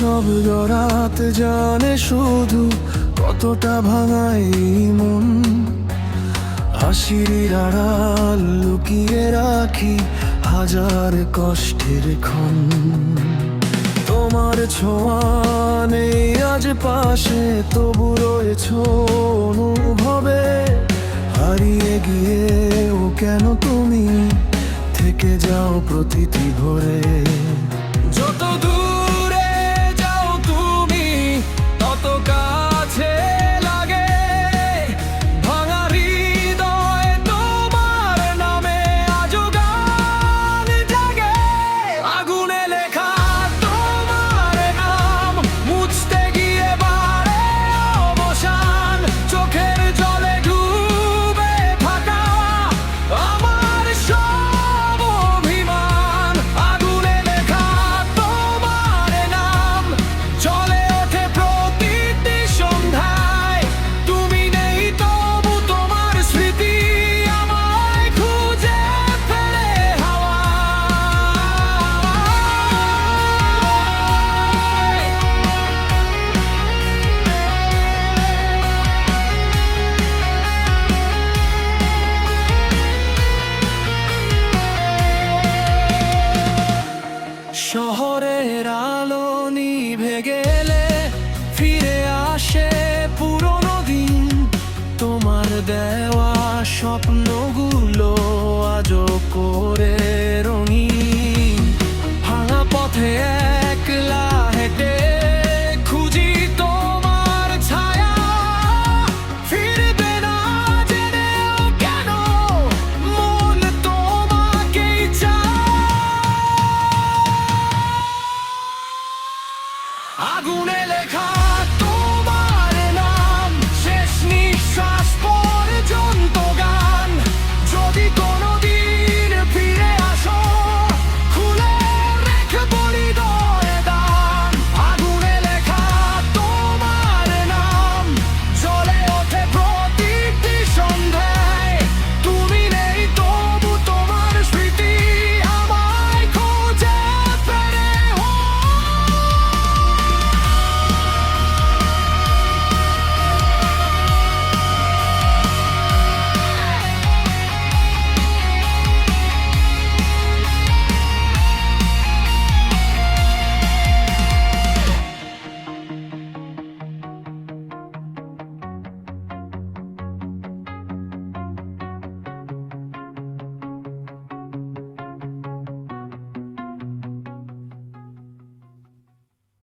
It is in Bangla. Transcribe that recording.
সব জড়াতে জানে শুধু কতটা ভাঙাই মন। হাসির আড়াল লুকিয়ে রাখি হাজার কষ্টের ক্ষণ। তোমার ছোঁয়া নেই আজ পাশে, তবু রয়েছ অনুভবে। হারিয়ে গিয়েও কেন তুমি থেকে যাও প্রতিটি ভোরে। যত দূরে যাও তুমি তত কাছে লাগে। ভাঙা হৃদয় তোমার নামে আজও গান জাগে। আগুনে লেখা তোমার নাম মুছতে গিয়ে বারে অবসান। চোখের জলে ডুবে থাকা আমার সব অভিমান। আগুনে লেখা তোমার নাম জ্বলে ওঠে প্রতিটি সন্ধ্যায়। তুমি নেই তবু তোমার স্মৃতি আমায় খুঁজে ফেলে শহরের আলো নিভে গেলে ফিরে আসে পুরনো দিন। তোমার দেওয়া স্বপ্নগুলো আজও করে রঙিন। ভাঙা পথে একলা হেঁটে খুঁজি তোমার ছায়া। ফিরবে না জেনেও কেন মন তোমাকেই চায়। আগুনে লেখা